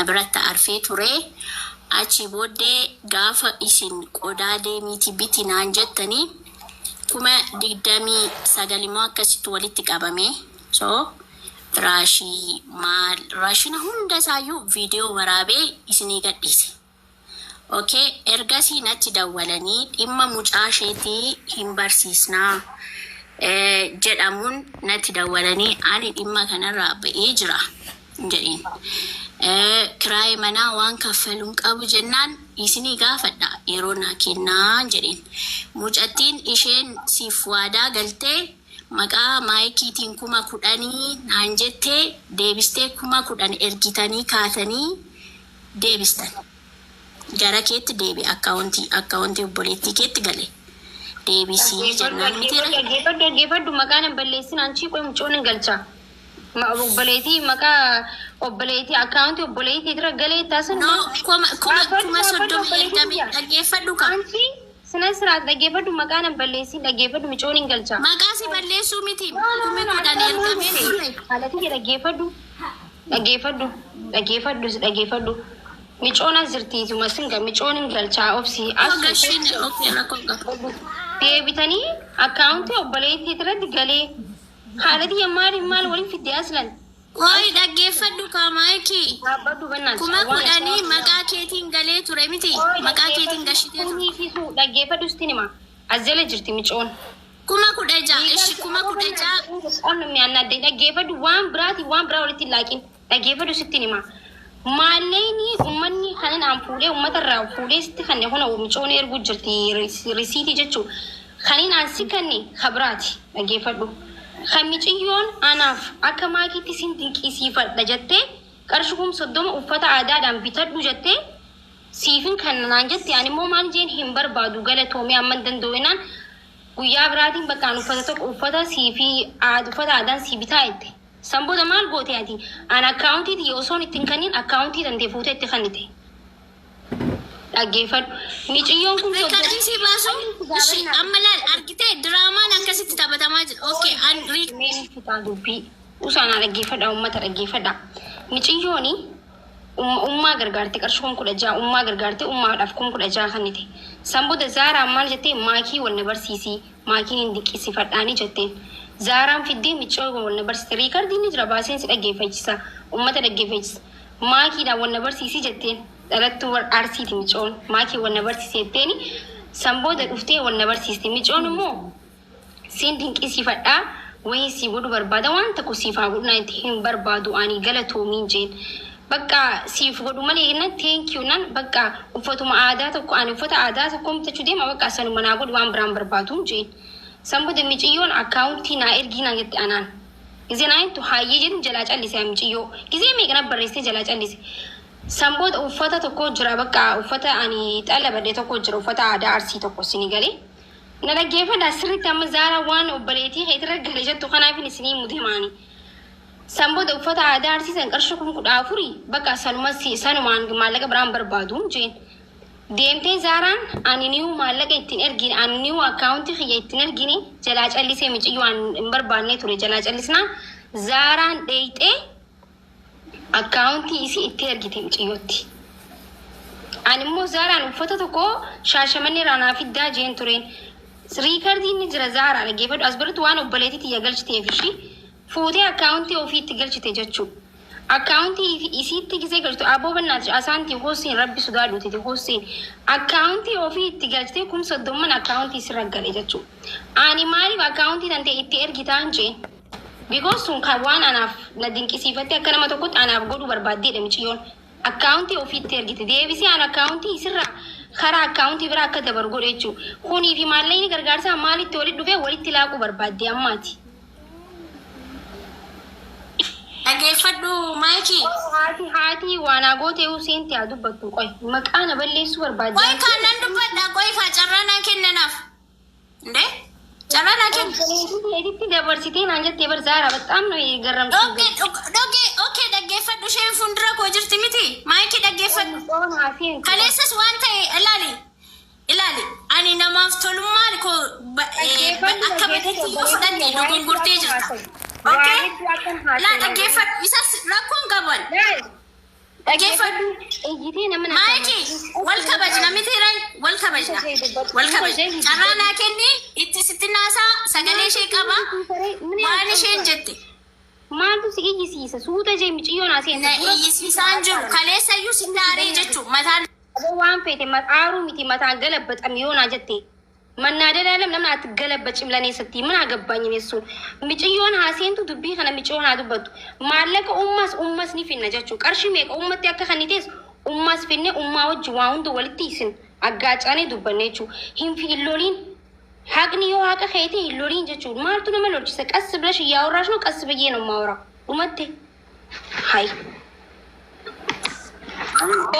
nabrata arfee ture. Achi booddee gaafa isin qodaa deemiti biti naan jettanii kuma 29 akkasitti walitti qabame. So raashina hunda isaayyuu viidiyoo waraabee isinii gadhiise. Okay, ergasii natti dawwalanii dhimma mucaa isheetii hin barsiisnaa jedhamuun natti dawwalanii ani dhimma kanarraa ba'ee jira jedheen. Kiraayee manaa waan kaffaluun qabu jennaan isinii gaafadha yeroo naa kennaa jedheen. Mucattiin isheen siif waadaa galtee maqaa maayikiitiin 10,000 naan jettee deebistee 10,000 ergitanii kaatanii deebistan. Gara keetti deebi akkaawuntii obboleettii keetti gale. Deebisii jennaan miti dhaggeeffadhu maqaan hin balleessin anchi qoy mucoon hin galcha. Obboleettii maqaa obboleettii akkaawuntii obboleettii irra galee taasan. No, kuma soddoma ergamee dhaggeeffadhu qaba. Anchi sinan siraat dhaggeeffadhu maqaan hin balleessin dhaggeeffadhu mucoon hin galcha. Maqaa si balleessuu miti. Kuma 10 ergamee ture. Haalati dhaggeeffadhu. Micoon asirtiitu masinga micoon hin galchaa obsi gashin okay rakoga deebitanii akkaawuntii obboleettii irratti galee haalati maal waliin fidde aslan Oi dhaggeeffadhu kaamaayiki kuma 10 maqaa keetiin galee ture miti maqaa keetiin gashitee ture dhaggeeffadhu stinima azela jirti micoon kuma 16 ishi kuma 16 on mi'anna dhaggeeffadhu waan biraa walitti laaqin dhaggeeffadhu stinima Maalleeni ummanni kanan aan fuudhee uummatarraa fuudheesti kan hona micoon ergu jirti risiitii jechuun kanin aan si kanne kabraati dhaggeeffadhu. Kan miciyyoon anaaf akka maakiitti sin dinqisiifadha jettee qarshii 30 uffata aadaadhaan bitadhu jettee siifin kan naan jette ani immoo maal jeen hin barbaadu galatoomee amma danda'inaan guyyaa biraatiin bakkaan uffata siifii uffata aadaan si bitaa jette. Samboda maal goote ati an akkaawuntii yoo soon ittiin kanniin akkaawuntii dandee fuutee itti kannite. Dhaggeeffadhu. Miciyyoon kun Riikardii baasu amma laal argitee diraamaan akkasitti taphatamaa jira. Okay, an fitaa dubbii. Usaanaa dhaggeeffadha uummata dhaggeeffadha. Miciyyooni ummaa gargaarte qarshii 16 ummaa gargaarte ummaadhaaf 16 kannite. Samboda Zaaraa maal jettee maakii wal na barsiisii maakiin hin dinqisiifadhaanii jetteen. Zaaraan fiddee miccoo wal na barsiiste riikardiin ni jira baaseensi dhaggeeffachisa uummata dhaggeeffachisa maakiidhaan wal na barsiisii jetteen dhalattuu arsiiti miccoon maakii wal na barsiise jetteeni sambooda dhuftee wal na barsiiste miccoon immoo siin dinqisiifadhaa wayii sii godhu barbaada waan tokko siifaa godhunaa itti hin barbaadu ani galatoomiin jeen bakka siif godhu malee na thank you nan bakka uffatuma aadaa tokko ani uffata aadaa tokko bitachuu deema bakka sanuma naa godhu waan biraan barbaadu jeen. Samboda miciyyoon akkaawuntii naa ergiina jette anaan. Gizee naayintu hayyee jedhu jalaa callisee miciyyoo. Gizee meeqana barreessee jalaa callise. Samboda uffata tokko jira bakka uffata ani xala badee tokko jira uffata aadaa arsii tokko sini galee. Na dhaggeeffadha sirriitti amma Zaaraa waan obboleettii heetira galee jettu kanaafin isinii mudhimaani. Samboda uffata aadaa arsii san qarshii 14 bakka sanumaan maallaqa biraan barbaadu jeen. Deemtee Zaaraan ani niu maallaqa ittiin ergine ani niu akkaawuntii kiyya ittiin ergine jalaa callisee miciyyoo hin barbaanne ture jalaa callisnaa Zaaraan dheeyxee akkaawuntii isii itti ergite miciyyootti. Ani immoo Zaaraan uffata tokko shaashamannee raanaa fiddaa jeen tureen riikardiin ni jira Zaaraa dhaggeeffadhu as biratti waan obboleettii tiyya galchiteef ishii fuutee akkaawuntii ofii itti galchite jechuudha. Akkaawuntii isiitti gisee galchitu aboo bannaati asaantii hoosiin rabbi sudaaduuti hoosiin akkaawuntii ofii itti galchitee 30 akkaawuntii sirra gale jechuudha. Ani maaliif akkaawuntii tantee itti ergitaan jeen because sun kan waan anaaf na dinqisiifatte akka nama tokkotti anaaf godhu barbaaddeedha miciyyoon akkaawuntii ofii itti ergite deebisee an akkaawuntii sirra karaa akkaawuntii biraa akka dabaru godhe jechuudha. Kunii fi maallaqni gargaarsaa maalitti walitti dhufee walitti laaquu barbaadde ammaati. dhaggeeffadhu maayikii. Haati waan agootee useenti haa dubbattu qoy maqaan balleessuu barbaadde. Qoy kanan dubbadha qoy carraanaa kennanaaf. Nde carraanaa kenna. Editti dabarsitee naan jettee bar Zaaraa በጣም ነው የገረምሽኝ. Okay dhaggeeffadhu isheen fuuldura koo jirti miti maayikii dhaggeeffadhu. Kaleessas waan ta'e ilaali ani namaaf tolummaan koo akka badeetti fudhadhe dogongortee jirta. Okay. La dhaggeeffadhu isas rakkoon qaban. dhaggeeffadhu. Maayiki wal kabajna miti ray wal kabajna carraa naa kenni itti sitti naasaa sagalee ishee qaba waan isheen jette. Maaltu si iyyisiisa suuta jee miciyyoon asii na iyyisiisaan jiru kaleessayyuu si daaree jechuun mataan waan feete aaruu miti mataan galabbaxame yoonaa jette mannaa dadaalam namni ati galabbaciim laneessatti mana agabbaanyi neessuun miciyyoon haaseentu dubbii kana miciyyoon haa dubbattu maallaqa ummas ni finna jechuu qarshii meeqa ummatti akka kanitees ummas finne ummaa wajji waa hunda walitti isin aggaacaanee dubbanne jechuu hin fiillooliin haqni yoo haqa keete hillooliin jechuun maaltu nama lolchise qas bilash yaawrash ነው ቀስ ብዬ ነው ማውራው ኡመቴ ሃይ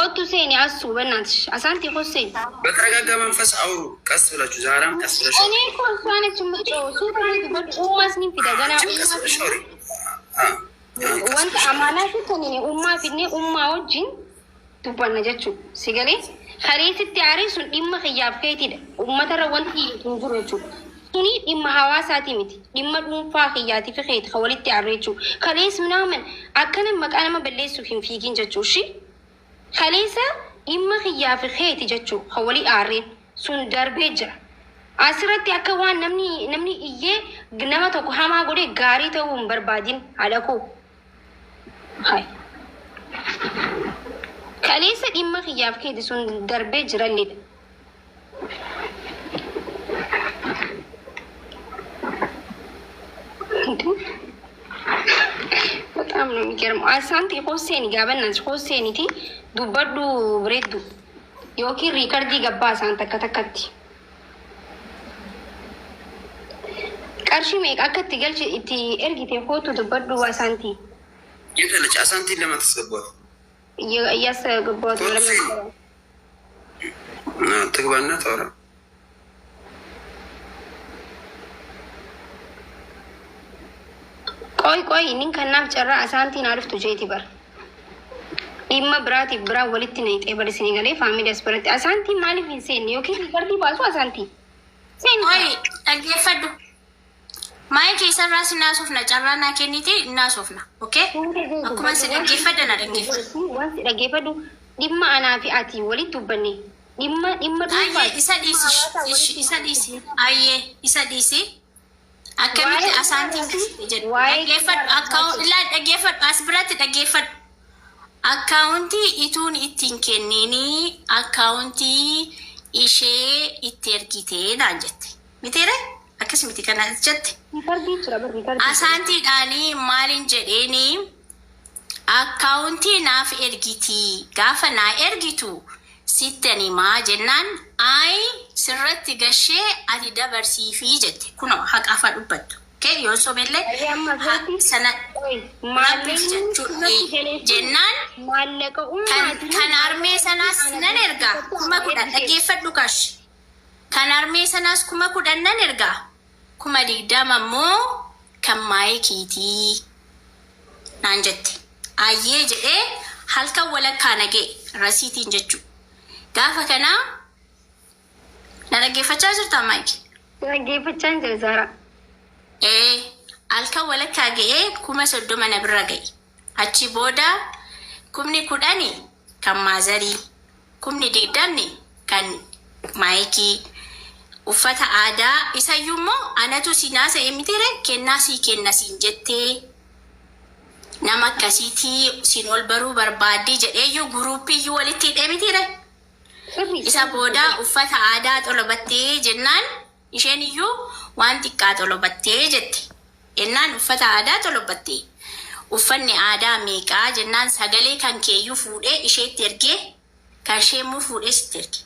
ኦቱ ሴኒ አሱ በእናትሽ አሳንቲ ሆሴን በተረጋጋ መንፈስ አውሩ ቀስ ብላችሁ ዛራም ቀስ ብለሽ እኔ እኮ እሷነች የምትጮው ሱፐርማርኬት ኡማስኒ ፊዳ ገና ወንት አማናት ከኔ ኡማ ፊኔ ኡማ ወጅን ቱባነ ጀቹ ሲገሌ خريت التعريس إما خياب كيتيد وما ترى وانتي تنجرجو سني إما حواساتي متي إما فاخياتي في خيت خوالي التعريسو خليس منامن أكن مكان ما بليسو في جنجو شي خليسا إما خياب في خيتي جتشو خوالي أعرين سن دربيجا أسرتي أكوان نمني إيه جنما تكو هما قولي غاري تو بربادين على كو هاي كاليسا إما خياب كيدي سون دربي جراليد በጣም ነው የሚገርመው። አሳንቲ ሆሴኒ ጋበናንስ ሆሴኒቲ ዱበዱ ብሬዱ ዮኪ ሪከርዲ ገባ አሳንተ ከተከቲ ቀርሺ ሜቅ አከቲ ገልች እቲ ኤርጊቴ ፎቶ ዱበዱ አሳንቲ ይተለች አሳንቲ ለማትስገባት እያስገባት ትግባና ታወራ ቆይ እኒን ከናፍ ጨራ አሳንቲን አልፍቱ ጄቲ በር ኢማ ብራቲ ብራ ወልቲ ነይ ጤበል ሲኒገሌ ፋሚሊ አስበረቲ አሳንቲ ማሊፍ ኢንሴን ዮኪ ሪከርዲ ባሱ አሳንቲ ሴን ቆይ ጠጌፈዱ ማይክ የሰራስ እናሶፍና ጨራና ኬኒቲ እናሶፍና ኦኬ አኩማ ሲደጌፈደና ደጌፈዱ ዲማ አናፊ አቲ ወሊቱ በኔ ዲማ አየ ኢሳዲሲ አየ ኢሳዲሲ አከሚት አሳንቲ ደጌፈድ አካውንት ላ ደጌፈድ አስብራት ደጌፈድ አካውንቲ ኢቱን ኢቲንኬኒኒ አካውንቲ ኢሼ ኢቴርጊቴ ናንጀት ሚቴረ akkasumatti kana jetti asaantiidhaanii maalin jedheeni akkaawuntii naaf ergiti gaafa naa ergitu sittani maa jennaan ayi sirratti gashee ati dabarsiifii jette kuno haqafa dubbattu kee yoo sobellee sana jennaan kan armee sanaas nan ergaa kuma kudhan dhaggeeffadhu kash kan armee sanaas kuma kudhan nan ergaa kuma digdama immoo kan maayikiitii naan jette ayyee jedhee halkan walakkaa nagee rasiitiin jechuu gaafa kanaa na dhaggeeffachaa jirtaa maayiki dhaggeeffachaa jira Zara halkan walakkaa ga'ee 30 na bira ga'e achi booda 10 kan maazarii 20 kan maayikii uffata aadaa isayyuu immoo anatu sinaasa emitire kennaasii kennasiin jettee nama akkasiitii sin ol baruu barbaadde jedheeyyuu guruupiyyuu walitti hidhemitire isa booda uffata aadaa xolobattee jennaan isheen iyyuu waan xiqqaa xolobattee jette jennaan uffata aadaa xolobattee uffanni aadaa meeqaa jennaan sagalee kan keeyyuu fuudhee isheetti ergee kan isheemmoo fuudhee sitti erge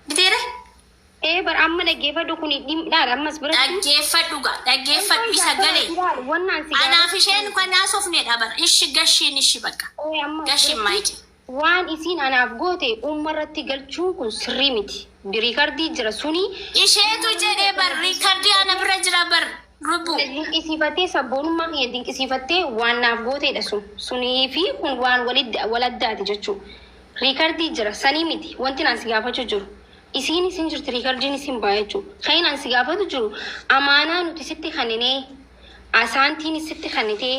bitire bar amma dhaggeeffadhu kun dhimdhaan ammas bira dhaggeeffadhu isa galee anaaf isheen kanaa sofneedha bara ishi gashiin ishi bakka gashiin maayiki waan isiin anaaf goote uummarratti galchuun kun sirrii miti riikardii jira suni isheetu jedhee bar riikardii ana bira jira bar rubu dinqisiifattee sabboonummaa kiyya dinqisiifattee waan naaf gooteedha sunii fi kun waan waladdaati jechuu riikardii jira sanii miti wanti naan si gaafachuu jiru isiin isin jirti riikardiin isin baay'achuu kan aan si gaafatu jiru amaanaa nuti sitti kanninee asaantiin sitti kannitee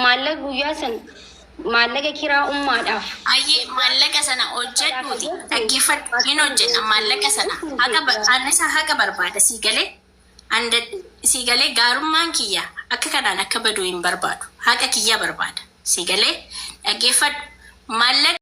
maallaqa guyyaa san maallaqa kiraa ummaadhaaf. Ayyee maallaqa sana hojjedhuuti dhaggeeffadhu hin hojjenna maallaqa sana annisaa haqa barbaada siigalee gaarummaan kiyya akka kanaan akka baduu hin barbaadu haqa kiyya barbaada siigalee dhaggeeffadhu maallaqa